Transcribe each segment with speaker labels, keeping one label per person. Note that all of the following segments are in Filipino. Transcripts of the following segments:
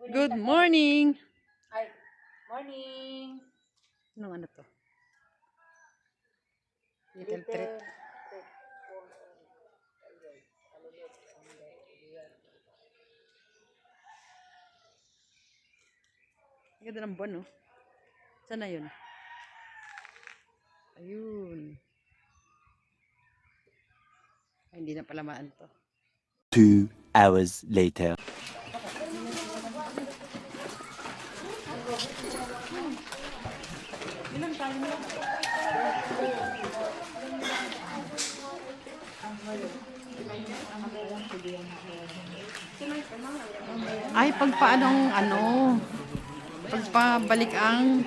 Speaker 1: Good morning!
Speaker 2: Ay, morning!
Speaker 1: Anong ano to? Little treat. Ang ganda ng buwan, no? Saan na yun? Ayun. Ay, hindi na palamaan to.
Speaker 3: 2 hours later.
Speaker 1: Ay, pagpaanong ano? Pagpabalik ang...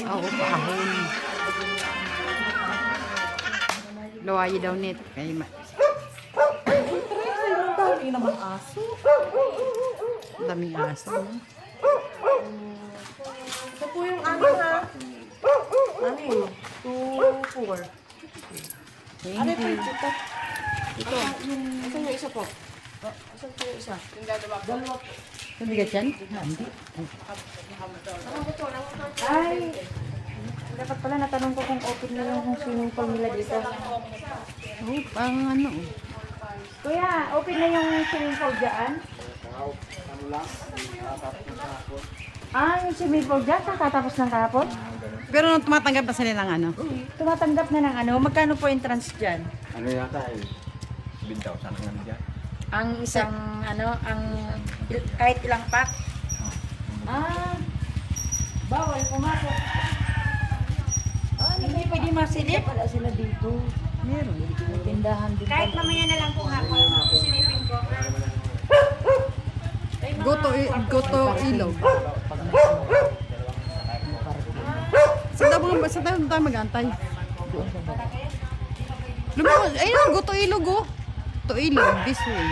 Speaker 1: Oo, paahon. Luwayi daw net. Kaya
Speaker 2: Dami naman aso.
Speaker 1: daming aso, no?
Speaker 2: Ito po yung ano ha. Ano yun? 2, 4. Ano po yung ito? Ito. Asan yung isa po? Asan po yung isa? Yung dalawa po.
Speaker 1: Hindi ka dyan? Hindi.
Speaker 2: Ay! Dapat pala natanong ko kung open na yung swimming pool nila dito.
Speaker 1: Oo, pang ano.
Speaker 2: Kuya, open na yung swimming pool dyan? Yung swimming pool dyan, kakatapos ng kahapon?
Speaker 1: Pero nung tumatanggap na sila ng ano?
Speaker 2: Tumatanggap na ng ano? Magkano po entrance dyan?
Speaker 3: Ano yata eh? 7,000 lang dyan.
Speaker 2: Ang isang kahit ilang pack? Bawal pumasok. Hindi pwede masilip. Wala sila dito.
Speaker 1: Meron.
Speaker 2: May tindahan din. Kahit mamaya na lang po nga po. Silipin ko.
Speaker 1: Goto ilog. Sa tayo mag-antay. Lumabas, ayun, goto ilog, oh. Goto ilog, this way.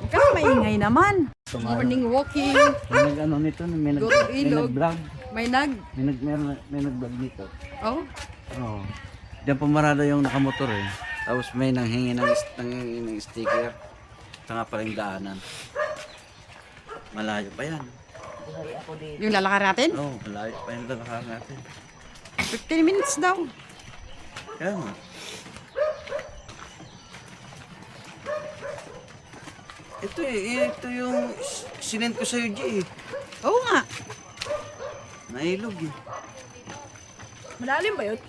Speaker 1: Ikaw maingay naman. Morning walking.
Speaker 3: May nag-ano nito,
Speaker 1: Go to ilog.
Speaker 3: nag-vlog.
Speaker 1: May
Speaker 3: May nag-vlog nito.
Speaker 1: Oh,
Speaker 3: Oo. Diyan pumarada yung nakamotor eh. Tapos may nanghingi ng sticker. Ito nga pala yung daanan. Malayo pa yan.
Speaker 1: yung lalakar natin?
Speaker 3: Oo, malayo pa yung lalakar natin.
Speaker 1: 15 minutes daw.
Speaker 3: Kaya nga. Ito yung sinend ko sa'yo, G.
Speaker 1: Oo nga.
Speaker 3: Nailog eh.
Speaker 2: Malalim ba yun?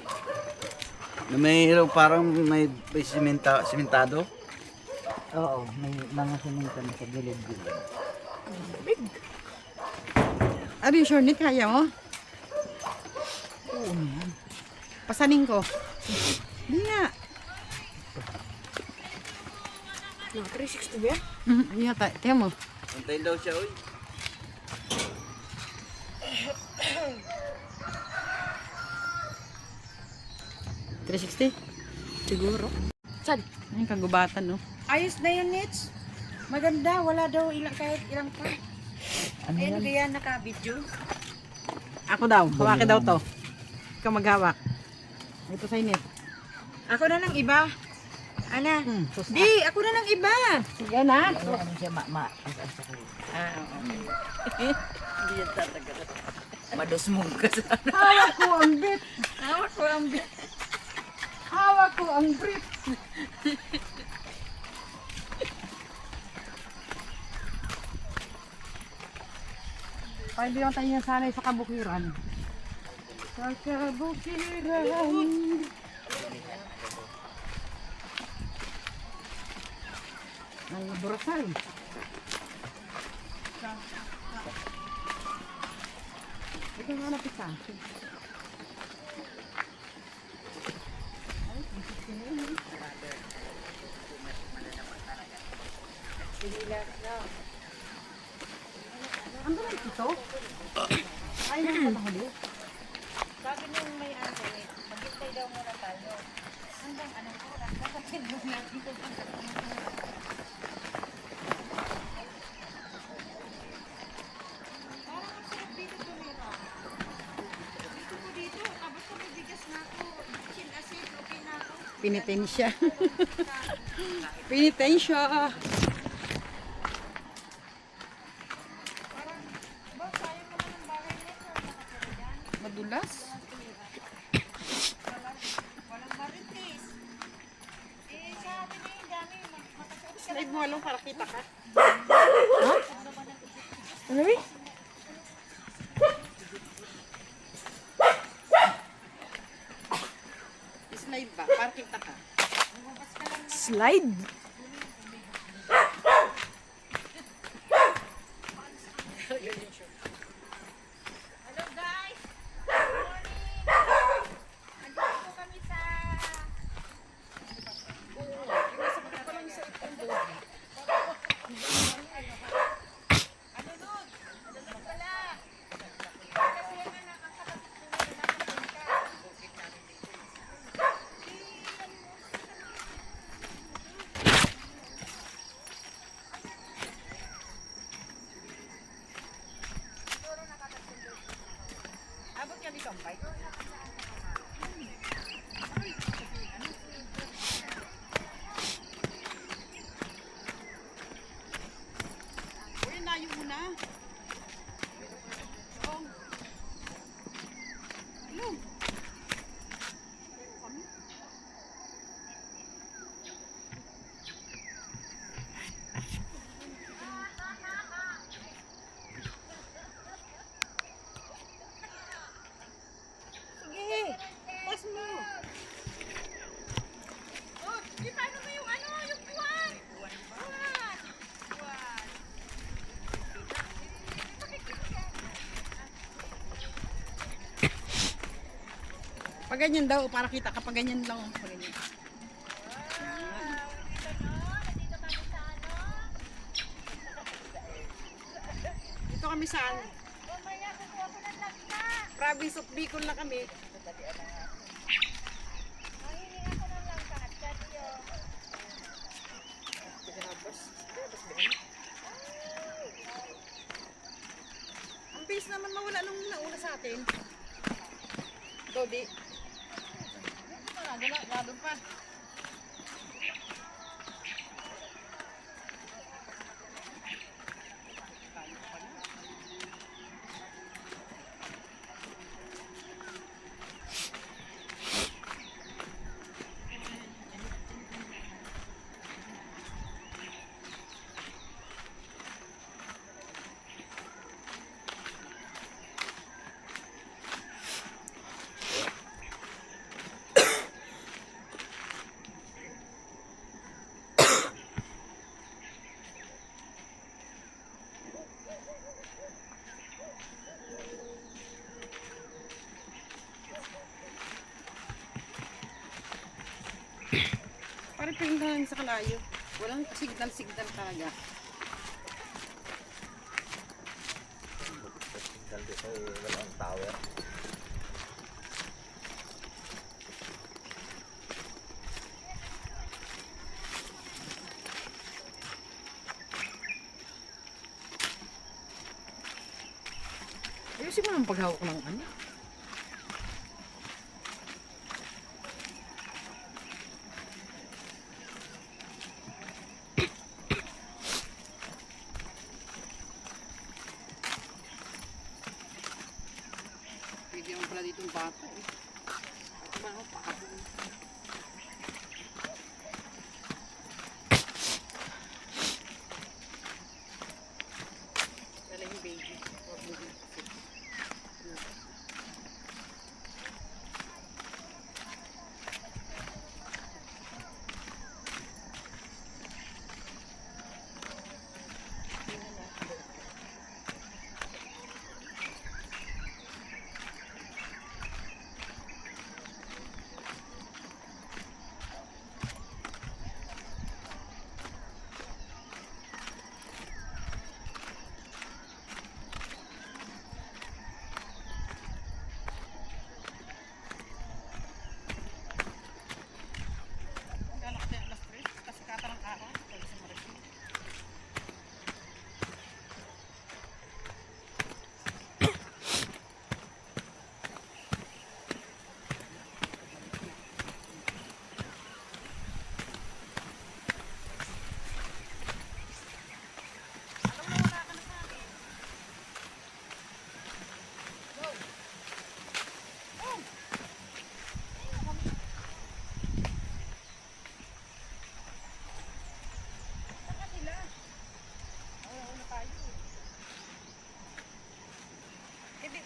Speaker 3: Na may parang may simentado.
Speaker 4: Oo, may mga siminto na sa gilid-gilid.
Speaker 1: Are you sure, Nit? Kaya mo? Oo naman. Pasanin ko. Hindi nga.
Speaker 2: 360 ba yan?
Speaker 1: Yata. Tingnan mo.
Speaker 3: Antayin daw siya, oy.
Speaker 1: $360? Siguro.
Speaker 2: Saan?
Speaker 1: Ay, kagubatan, no?
Speaker 2: Ayos na yun, Nits. Maganda. Wala daw kahit ilang pa. Ayun, kaya naka-video.
Speaker 1: Ako daw. Hawaki daw to. Ikaw maghawak. Ito sa init.
Speaker 2: Ako na ng iba. Ana. Di, ako na ng iba.
Speaker 1: Sige na.
Speaker 4: Ano siya, as-asa ko.
Speaker 2: Hindi yan tatagal.
Speaker 4: Madusmong ka sa...
Speaker 1: Hawak ko ang bit.
Speaker 2: Hawak ko ang
Speaker 1: Hawak ko ang brit. Pwede yung tayo sanay sa kabukiran. Sa kabukiran. Ay, burasal. Ito nga na pisa. Ang ba ito? Ay, nakakahuli.
Speaker 2: Sabi nung may ano eh, maghintay daw muna tayo. Hanggang anong oras? Nakapin mo natin kung parang ang sarap dito tumira. Gusto ko dito. Tapos kung may bigas na ako, chill asin, okay na ako.
Speaker 1: Pinitensya. Pinitensya. Madulas. Slide mo along para kita ka.
Speaker 2: Ano ba?
Speaker 1: Slide ba? Para kita ka.
Speaker 2: Slide?
Speaker 1: Abot ka dito ang bike. Uy, layo mo na. Oh. Hello. Sige, pas mo. Oh, di paano mo yung ano, yung buwan? Buwan. Buwan. Pag ganyan daw, para kita kapag ganyan lang. Pag ganyan. Dito kami saan? Province of Bicol na kami. Ang bilis naman mawala nung nauna sa atin. Dodi. Galo pa. Parang ping lang sa kalayo. Walang signal talaga. Ayusin mo ng paghawak ng ano. Pwede naman pala dito yung bata eh. Ako ba ako paabong. Dala yung baby. Huwag mo dito.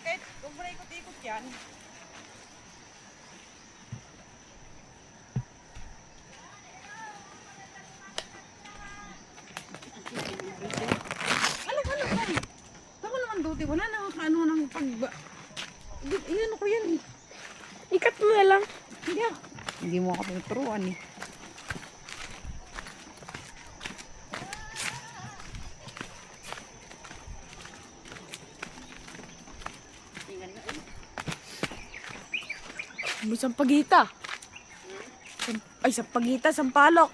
Speaker 1: kahit huwag mo na ikot-ikot yan. Alam, ay. Tama naman, Duti. Wala na ano ng pag... Iyan ko yan eh.
Speaker 2: Ikat mo na lang.
Speaker 1: Hindi ah. Hindi mo ako tuturuan eh.
Speaker 2: May sampagita. Ay, sampagita, sampalok.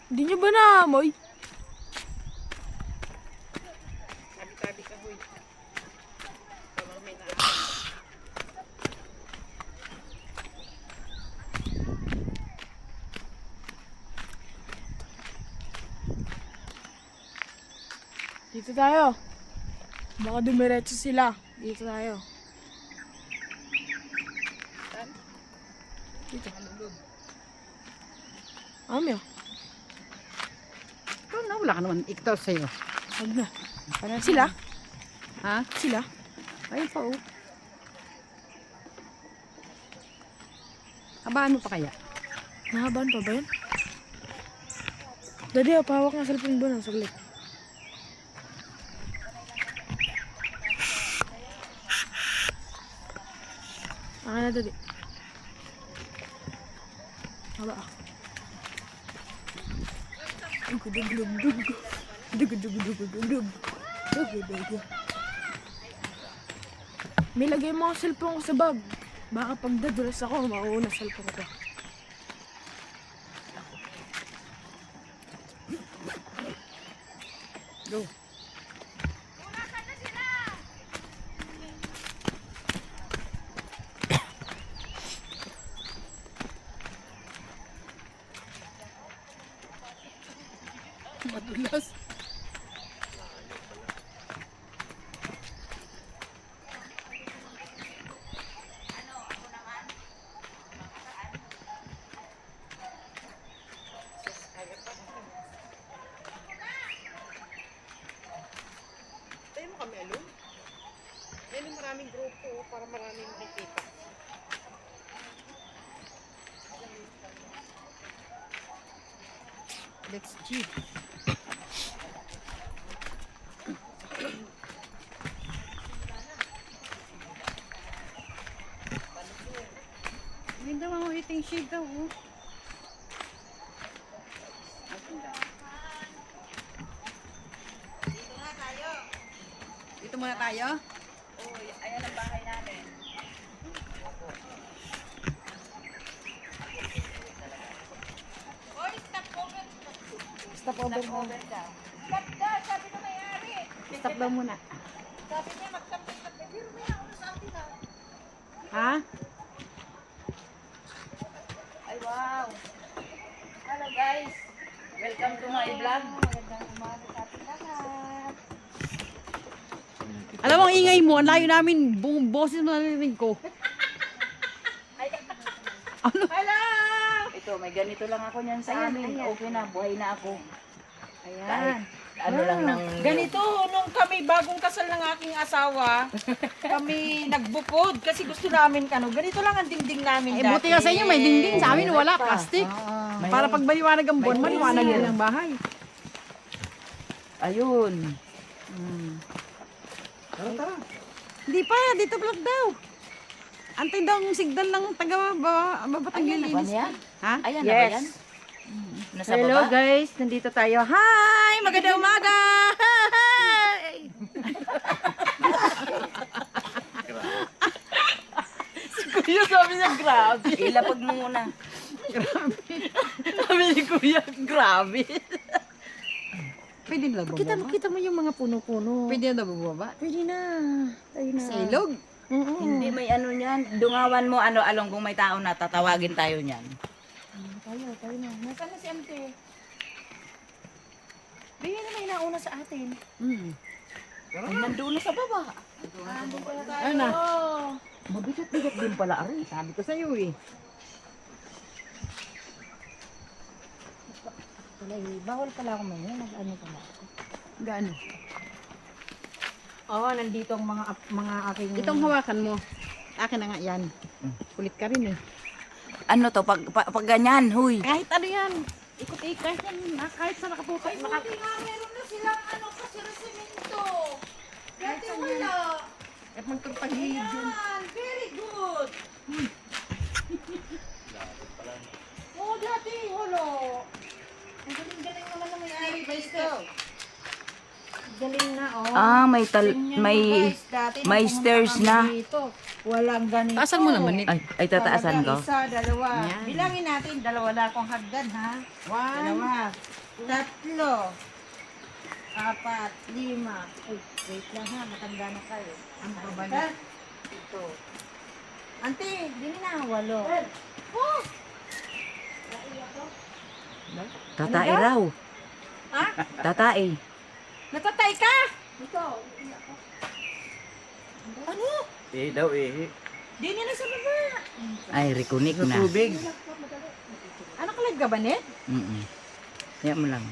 Speaker 2: Hindi nyo ba naamoy?
Speaker 1: Tabi-tabi ka, huy.
Speaker 2: Dito tayo. Baka dumiretso sila. Dito tayo. Dito. Amyo.
Speaker 1: Ikaw na, wala ka naman iktaw sa'yo.
Speaker 2: Huwag na. Sila?
Speaker 1: Ha?
Speaker 2: Sila?
Speaker 1: Ayun pa oh. Habaan mo pa kaya?
Speaker 2: Nahabaan pa ba yun? Daddy, pahawak nga cellphone ba ng saglit? Akin na, Daddy. Haba ako. May lagay mo ang cellphone ko sa bag. Baka pag dadulas ako, mauuna cellphone ko.
Speaker 1: Go. Madulas. Tayo mo kami, Alo. Yan yung maraming grupo para maraming makikita. Let's cheat. Hindi daw ang eating shade daw. Oh. Dito muna tayo. Oo, ayan ang bahay namin. Stop over mo. Stop daw, sabi na may-ari. Stop daw muna. Sabi niya, mag-stop. Pero may nauna sa atin ha. Ha?
Speaker 5: Ay, wow! Hello guys! Welcome to my vlog. Magandang umaga sa ating lahat.
Speaker 1: Alam mo, ang ingay mo, ang layo namin, buong boses mo narinig ko. Ano?
Speaker 5: Hello! Ito, may ganito lang ako niyan sa amin. Okay na, buhay na ako. Kahit ano lang ng...
Speaker 6: Ganito, nung kami bagong kasal ng aking asawa, kami nagbukod kasi gusto namin ganito lang ang dingding namin
Speaker 1: Eh,
Speaker 6: dati.
Speaker 1: buti nga sa inyo, may dingding. Sa amin, wala. Plastic.
Speaker 5: May-
Speaker 1: Para pag maliwanag ang buwan, maliwanag din ang bahay.
Speaker 5: Ayun.
Speaker 1: Hindi pa, dito vlog daw. Antay daw ang signal ng taga-babatang
Speaker 5: Ayan na ba
Speaker 1: lilinis.
Speaker 5: yan?
Speaker 1: Ha?
Speaker 5: Ayan na ba yan? Nasa
Speaker 2: Hello
Speaker 5: baba?
Speaker 2: guys, nandito tayo. Hi! Magandang umaga! Hi! Si Kuya sabi niya, grabe.
Speaker 5: Ilapag mo muna.
Speaker 2: Sabi ni Kuya, grabe.
Speaker 1: Pwede na ba
Speaker 2: Kita,
Speaker 1: bumaba?
Speaker 2: kita mo yung mga puno-puno.
Speaker 1: Pwede na ba bumaba?
Speaker 2: Pwede na. Tayo na.
Speaker 1: Sa ilog?
Speaker 2: Oo.
Speaker 5: Hindi may ano niyan. Dungawan mo along kung may tao na tatawagin tayo niyan.
Speaker 2: Tayo na. Nasaan na si Ante? Bigyan na may nauna sa atin.
Speaker 5: Ay, nandun na sa baba.
Speaker 1: Ano na?
Speaker 5: Mabigat-bigat din pala, Ari.
Speaker 1: Sabi ko sa'yo eh.
Speaker 2: Bawal pala ako ngayon. Ano pala ako?
Speaker 1: Gaano?
Speaker 6: Oh, nandito ang mga aking...
Speaker 1: Itong hawakan mo. Akin na nga yan. Kulit ka rin eh.
Speaker 5: Ano to? Pag ganyan, huy.
Speaker 1: Kahit ano yan. Ikot-ikot yan. Kahit sa nakaputok.
Speaker 6: Buti nga, meron na silang ano kasi resimento. Dati wala.
Speaker 1: At magpagpagilid yun.
Speaker 6: Yan, very good. Oo, dati wala. Ang galing-galing naman na may-ari ba ito? Galing na, oh.
Speaker 5: Ah, may
Speaker 6: Tingnan mo, guys, dati
Speaker 5: may
Speaker 6: nung pumunta
Speaker 5: stairs
Speaker 6: kami
Speaker 5: na.
Speaker 6: Dito, walang ganito.
Speaker 1: Taasan mo naman eh.
Speaker 5: Ay tataasan ko.
Speaker 6: Isa, dalawa.
Speaker 1: Yan.
Speaker 6: Bilangin natin, dalawa na akong hagdan, ha? Dalawa. Tatlo. Apat. Lima. Uy, wait lang ha, matanda na kayo. Ang babalik. Ito. Ante, dini na, walo. Oh!
Speaker 5: Tatae raw.
Speaker 6: Ha?
Speaker 5: Tatae.
Speaker 6: Natatay ka? Ito. Ano?
Speaker 3: Daw eh.
Speaker 6: Dini na sa baba.
Speaker 5: Ay, rikunik na.
Speaker 3: Tubig.
Speaker 6: Ano kalag ka ba, Net?
Speaker 5: Yan mo lang.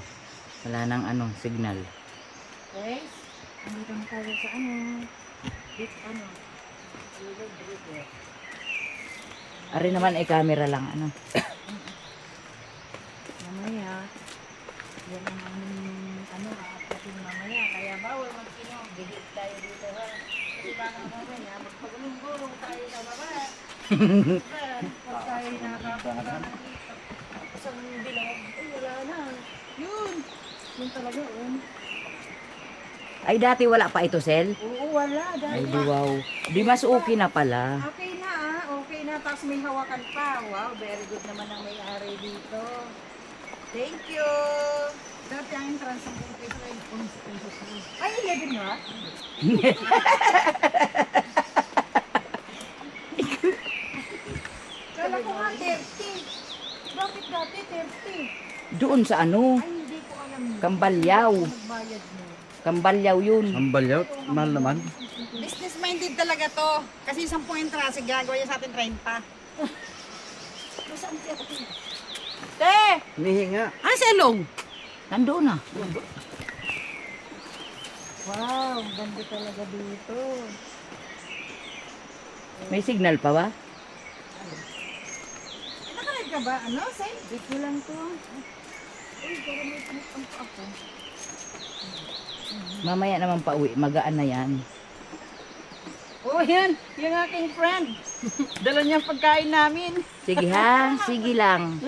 Speaker 5: Wala nang ano, signal.
Speaker 6: Okay. Andito na tayo sa ano. Dito ano.
Speaker 5: Ari naman ay camera lang ano.
Speaker 6: Mamaya. Yan ang aming ano, aapatin mamaya. Kaya bawal mag-sino. Bigit tayo dito ha. Kasi baka mamaya, magpagulong-gulong tayo sa baba. Pag tayo nakakapunta ng isang bilog, ay wala na. Yun. Yun talaga,
Speaker 5: Ay dati wala pa ito, Sel.
Speaker 6: Oo, wala.
Speaker 5: Ay
Speaker 6: Dahil
Speaker 5: di wow. Di mas okay na pala.
Speaker 6: okay na okay na. Tapos may hawakan pa. Wow, very good naman ang may-ari dito. Thank you.
Speaker 1: Dati ang entrance ang peso ay 11 pesos na.
Speaker 6: Ay, 11 na? Kala ko nga 30. Bakit dati 30?
Speaker 5: Doon sa ano,
Speaker 6: Ay, hindi ko alam.
Speaker 5: Kambalyaw.
Speaker 6: Nagbayad mo.
Speaker 5: Kambalyaw yun.
Speaker 3: Ang balyaw. Mahal naman.
Speaker 1: Business minded talaga to. Kasi 10 entrance, gagawa niya sa atin 30.
Speaker 6: Te!
Speaker 3: Hinihinga.
Speaker 1: Ah, selong!
Speaker 5: Nandoon na.
Speaker 6: Wow, ganda talaga dito.
Speaker 5: May signal pa ba?
Speaker 6: Nakalag ka ba? Ano? Say? Dito lang to. Uy, parang may pumupunta ako.
Speaker 5: Mamaya naman pa uwi. Magaan na yan.
Speaker 6: Oh, yan. Yung aking friend. Dala niya ang pagkain namin.
Speaker 5: Sige ha. Sige lang.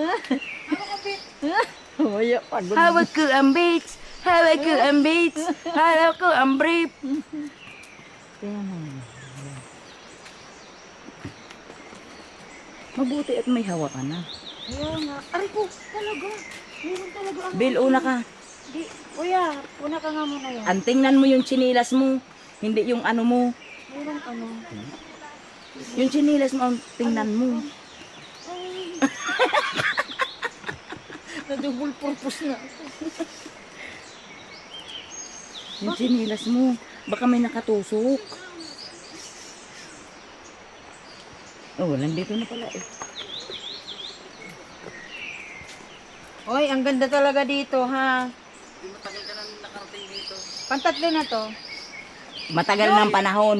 Speaker 6: Maya, pagod.
Speaker 5: Hawak ko ang beats. Hawak ko ang beats. Hawak ko ang brief. Kaya naman. Mabuti at may hawakan na.
Speaker 6: Kaya nga. Aray ko, talaga. Meron talaga ang...
Speaker 5: Bill, una ka.
Speaker 6: Di, kuya, una ka nga muna yan.
Speaker 5: Tingnan mo yung chinilas mo. Hindi yung ano mo.
Speaker 6: Meron ano.
Speaker 5: Yung chinilas mo, ang tingnan mo.
Speaker 6: Na double purpose na.
Speaker 5: Yung chinilas mo. Baka may nakatusok. Oh, nandito na pala eh.
Speaker 6: Oy, ang ganda talaga dito, ha? Pantatlo na to.
Speaker 5: Matagal ng panahon.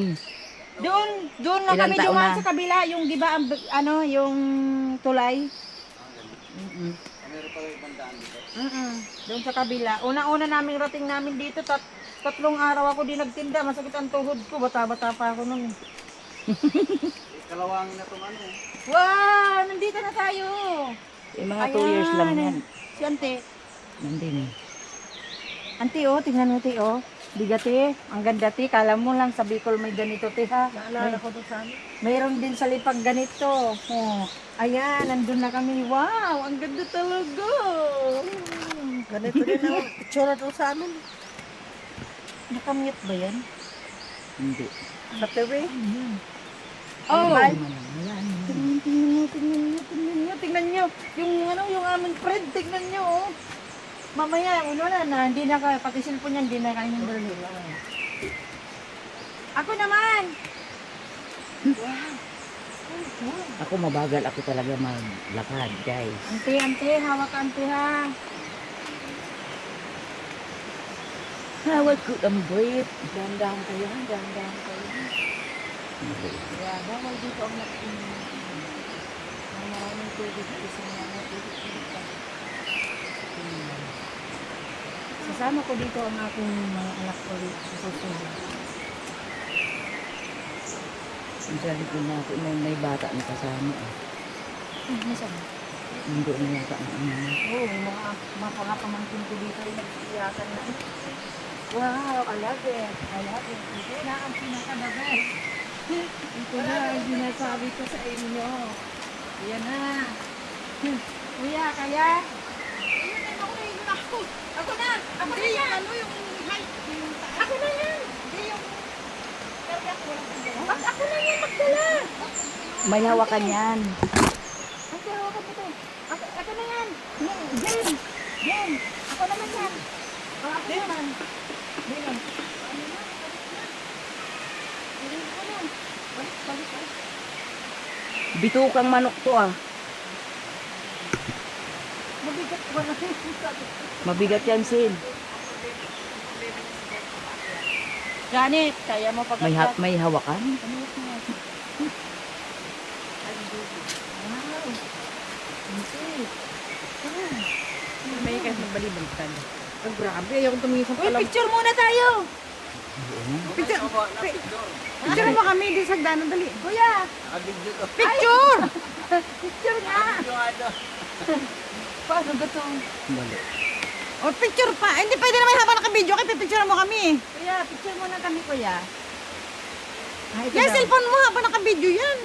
Speaker 6: Doon na
Speaker 5: Ilang
Speaker 6: kami
Speaker 5: taon
Speaker 6: dumaan
Speaker 5: na?
Speaker 6: sa kabila, yung di ba, ano, yung tulay. Doon sa kabila. Una-una naming rating namin dito, tatlong araw ako di nagtinda, masakit ang tuhod ko, bata-bata pa ako nun.
Speaker 3: Kalawang na itong ano.
Speaker 6: Wow, nandito na tayo.
Speaker 5: Yung mga 2 years lang yan.
Speaker 6: Si Ante.
Speaker 5: Nandun.
Speaker 6: Ante, oh, tingnan mo, te, oh. Biga, te. Ang ganda, te. Kala mo lang sa Bicol may ganito, te, ha? Naalala ko doon sa amin. Mayroon din sa Lipag ganito. Oh. Ayan, nandun na kami. Wow, ang ganda talaga.
Speaker 1: Ganito din ang itsura doon sa amin.
Speaker 6: Nakamute ba yan?
Speaker 5: Hindi.
Speaker 1: Sa TV.
Speaker 6: Oh!
Speaker 5: Wala.
Speaker 6: Tingnan nyo. Yung aming friend, tingnan nyo, oh. Mamaya, wala na, hindi na kayo, pati cellphone yan, hindi na kayo ng dali. Ako naman!
Speaker 5: Ako mabagal ako talaga maglakad, guys.
Speaker 6: Ante, hawak ka, ante, ha. Hawag ko ang breath.
Speaker 2: Dahan-dahan kayo, dahan-dahan kayo.
Speaker 6: Kaya bawal dito ang maraming tubig. Isang mga tubig dito. Sasama ko dito ang aking mga anak ko sa susunod.
Speaker 4: Ang sabi ko na ako, may bata na kasama.
Speaker 6: Nasaan?
Speaker 4: Hindi na yata ang ano.
Speaker 6: Oo, mga pangapamangkin ko dito ay nagsiyakan na. Wow, I love it. I love it. Ito na ang pinaka-the Ito na ang sinasabi ko sa inyo. Yan na. Kuya, kaya?
Speaker 1: Ako na! Ako na yan! Ano yung height? Ako na yan! Hindi yung... Ako na yan magdala!
Speaker 6: May hawakan yan.
Speaker 1: Ang hawakan mo to. Ako na yan! Jen! Jen! Ako naman yan! Ako naman. Jen!
Speaker 6: Bitukang manok to ah.
Speaker 1: Mabigat ko na.
Speaker 6: Mabigat yan, Sin.
Speaker 1: Janet, kaya mo pag...
Speaker 6: May hawakan?
Speaker 1: May kasi magbalibaliktad.
Speaker 2: Ang grabe, ayaw kong tumingin sa
Speaker 1: Uy, picture muna tayo! Picture mo kami di sa hagdanan, dali. Kuya! Picture! Picture nga! Paano ba ito?
Speaker 4: Bali.
Speaker 1: O, picture pa. Hindi pwede naman habang naka-video kay pipicture mo kami. Kuya, picture muna kami, kuya. Yan, cellphone mo habang naka-video yan.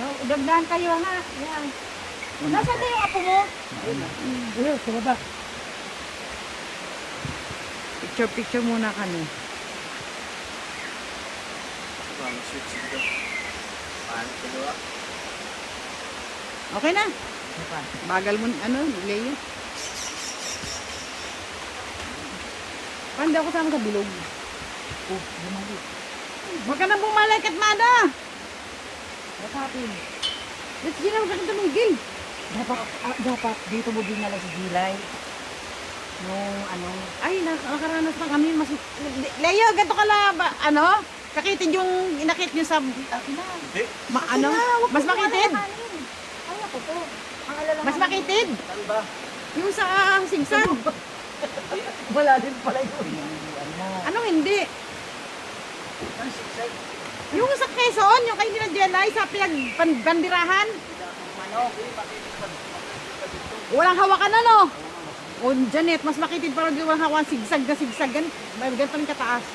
Speaker 1: Oh, dagdahan kayo ha. Yan. Nasaan na yung apo mo?
Speaker 2: Ayun, sa baba.
Speaker 1: Picture muna kami. Okay na. Bagal mo, Leo. Pandi ako sama sa bilog.
Speaker 6: Oh, bumali.
Speaker 1: Huwag ka na bumalik at mada.
Speaker 6: What happened?
Speaker 1: Let's get out ka tumigil.
Speaker 6: Dapat dito mo dinala si Gilay. Nung ano,
Speaker 1: Ay, nakaranas na kami. Leo, ganito ka lang ba? Ano? Kakitid yung inakit nyo sa... Mas makitid?
Speaker 6: ay ako to. Ang alala
Speaker 1: Mas makitid? Yung sa singsag.
Speaker 6: wala din pala yun.
Speaker 1: Anong hindi? Yung sa Quezon, yung kay nila Jelay sa pinag-bandirahan. Walang hawakan na, no? O, Janet, mas makitid para di walang hawakan. Sigsag na sigsag. Ganito rin kataas.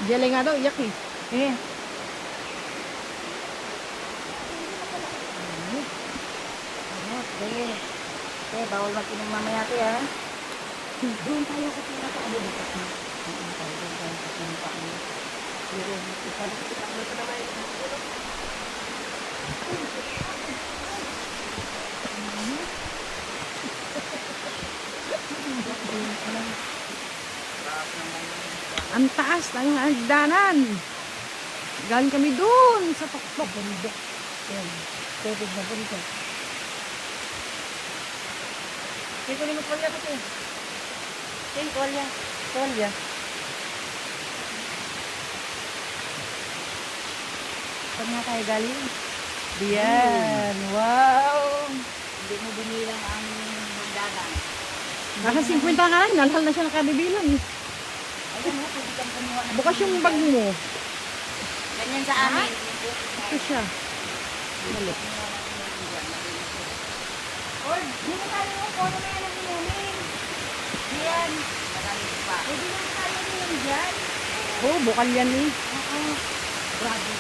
Speaker 1: Jelay nga daw, iyak eh. Eh.
Speaker 6: Okay, bawal mag-inom mamaya ito ha. Doon tayo sa pinaka-ano dito. Doon tayo sa pinaka-ano. Pero,
Speaker 1: Ang taas ng hagdanan. Galing kami doon sa tuktok.
Speaker 6: Yan. Tubig na po dito.
Speaker 2: Hindi ko naman pala ito.
Speaker 6: Okay, Kolya. Kolya. Saan nga tayo galing? Diyan. Wow! Hindi mo binilang ang hagdanan.
Speaker 1: Naka 50 ka lang, nalhal na siya nakabibilang.
Speaker 6: Ayan mo, pwede kang kumuha ng...
Speaker 1: Bukas yung bag mo.
Speaker 6: Ganyan sa amin.
Speaker 1: Ito siya.
Speaker 6: Dali. Oy, dito tayo yung kono na yan ang inumin. Diyan. Marami pa. Pwede lang tayo din dyan.
Speaker 1: Oh, bukal yan eh.
Speaker 6: Oo. Grabe.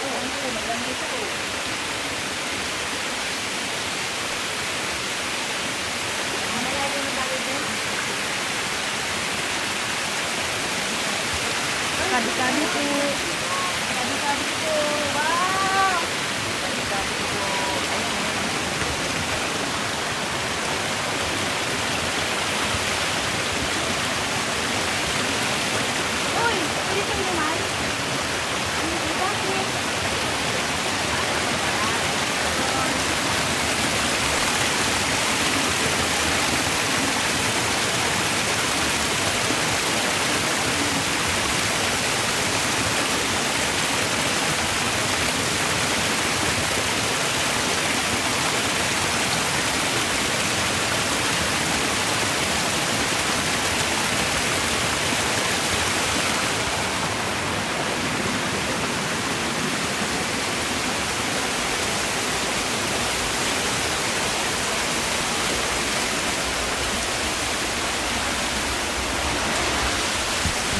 Speaker 6: Oo, ano, maglamay siya oh. Mamaya din ang tayo dyan.
Speaker 1: Kadi-kadi po.
Speaker 6: Kadi-kadi ko. Wow! Kadi-kadi ko. Ayun.
Speaker 1: Uy, pwede kayo naman. Bakit?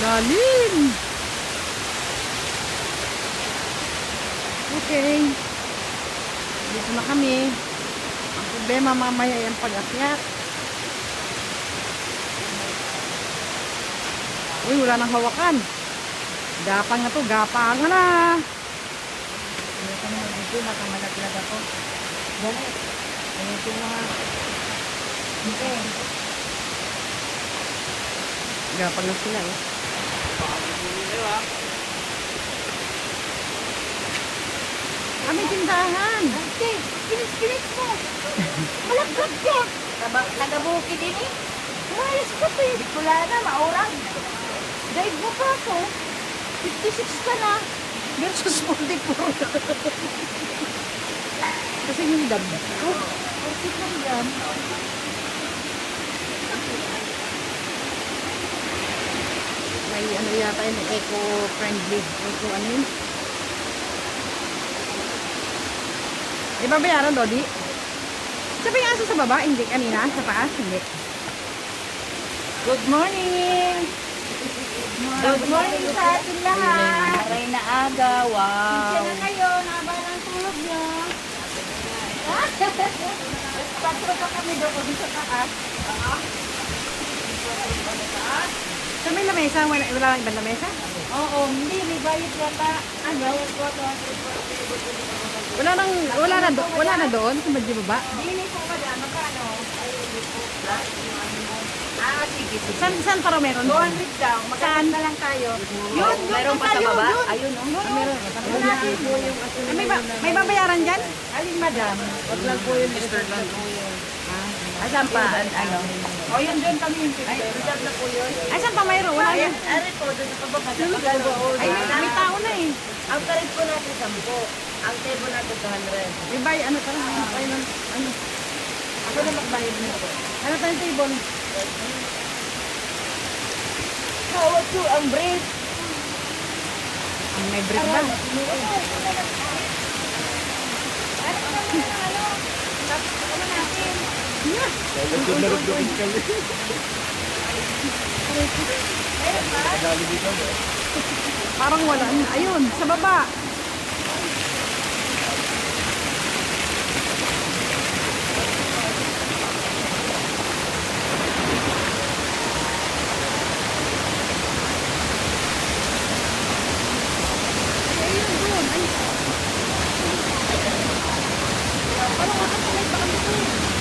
Speaker 1: Lalim. Okay. Dito na kami. Ang problema mamaya yung pag-akyat. Uy, wala nang hawakan. Gapang na to, gapang na.
Speaker 6: Hindi ko naman ito, nakamalaglag ako. Dali. Ito mga... Okay.
Speaker 1: Gapang na sila eh. Kami tindahan.
Speaker 5: Ate, kinis mo. Malaglag ka. Nagabuki din eh. Ayos ka pa eh. Bicolana, maurang. Dive mo pa ako. 56 ka na.
Speaker 1: Versus 44. Kasi yung dam. Oh,
Speaker 5: 44 yan.
Speaker 1: may ano yata yun, eco-friendly. Eco ano yun? Di ba bayaran, Dodi? Sabi yung aso sa baba? Hindi. Kanina? Sa taas? Hindi. Good morning!
Speaker 5: Good morning sa ating lahat. Aray na aga, wow.
Speaker 6: Diyan na kayo, naba ng tulog niyo.
Speaker 5: Patro pa kami doon sa taas.
Speaker 1: Sa may lamesa? Wala lang ibang lamesa?
Speaker 6: Oo, hindi, may bayad yata. Ang bayad ko,
Speaker 1: Wala na doon? Sa medyo baba?
Speaker 6: Dili po ka dyan, magkano?
Speaker 5: Sige, sige.
Speaker 1: Saan para meron?
Speaker 5: 200 daw.
Speaker 1: Saan?
Speaker 6: Na lang tayo.
Speaker 1: Yun,
Speaker 5: Meron pa sa
Speaker 1: tayo,
Speaker 5: baba?
Speaker 1: yun.
Speaker 5: Ayun, oh.
Speaker 1: Meron. May babayaran dyan?
Speaker 5: Alin, madam?
Speaker 2: Wag lang po yun, Mr. Lang po yun.
Speaker 5: Asan pa? Ano?
Speaker 2: O, yan din kami yung
Speaker 5: Ay, reserve na po yun.
Speaker 1: Ay, saan pa mayroon? Wala yan.
Speaker 5: Ari po, doon sa pababa. Sa pagano.
Speaker 1: Ay, may tao na eh.
Speaker 5: Ang tarif po natin 10. Ang table natin 200.
Speaker 1: May bay, ano tara? Ano?
Speaker 5: Ako na magbayad nito.
Speaker 1: Ano tayong table?
Speaker 5: Hawak ko ang brief.
Speaker 1: Ang may break ba? Parang wala. Ayun, sa baba.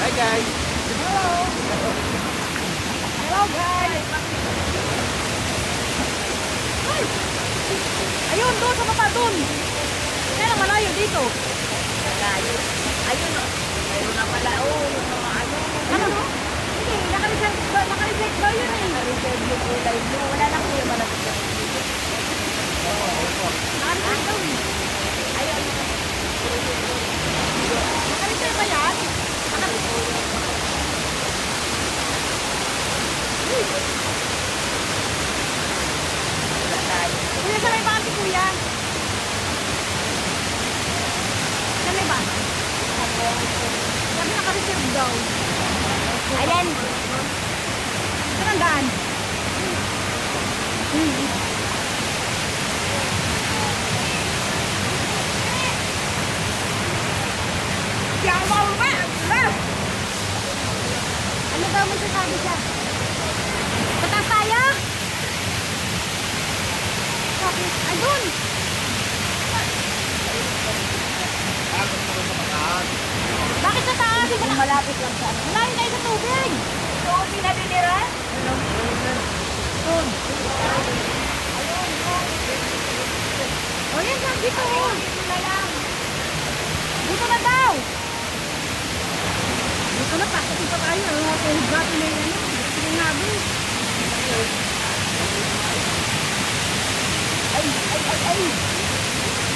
Speaker 3: Hi guys!
Speaker 1: Hello guys! Ay! Ayun, doon sa baba, doon. Kaya lang malayo dito.
Speaker 5: Layo. Ayun o. Mayroon na pala. Oh, yung mga ano.
Speaker 1: Ano? Hindi, naka-reserve ba yun eh?
Speaker 5: Reserve yung kulay blue. Wala lang po yung malapit na.
Speaker 1: Naka-reserve daw eh.
Speaker 5: Ayun.
Speaker 1: Naka-reserve ba yan?
Speaker 5: Wala tayo.
Speaker 1: Kuya, sa may bati, kuya. Sa may bati. Sabi naka-reserve daw.
Speaker 5: Ayan.
Speaker 1: Saan ang daan? Diyan mo ba? Ano daw masasabi siya? Pataas tayo? Bakit? Ay, doon! Bakit sa taas?
Speaker 5: Malapit lang sa ano.
Speaker 1: Malayo tayo sa tubig!
Speaker 5: So, pinabiniran?
Speaker 1: Doon. O yan lang, dito.
Speaker 5: Dito na lang.
Speaker 1: Dito na daw. Dito na, pasok pa tayo. Tulog natin na yan. Sige nga, bro.
Speaker 5: Ay.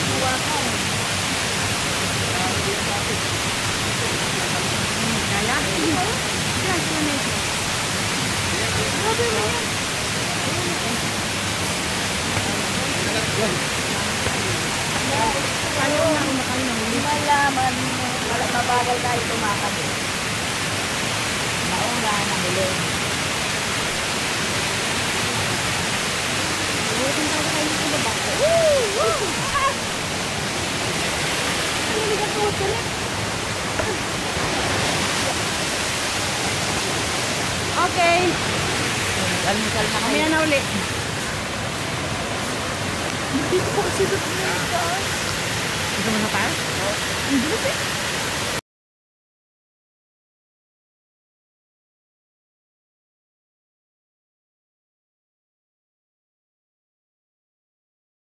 Speaker 5: Buwa ka.
Speaker 1: Kaya? Sige. Sige, sige na ito. Grabe mo yan. Kaya na ako makain ng ulit.
Speaker 5: Malaman. Mabagal tayo tumakan. Nauna na huli.
Speaker 1: Okay.
Speaker 6: Almusal na
Speaker 1: Mamaya na ulit.
Speaker 6: Dito po kasi doon.
Speaker 1: Gusto mo na tayo?
Speaker 6: Hindi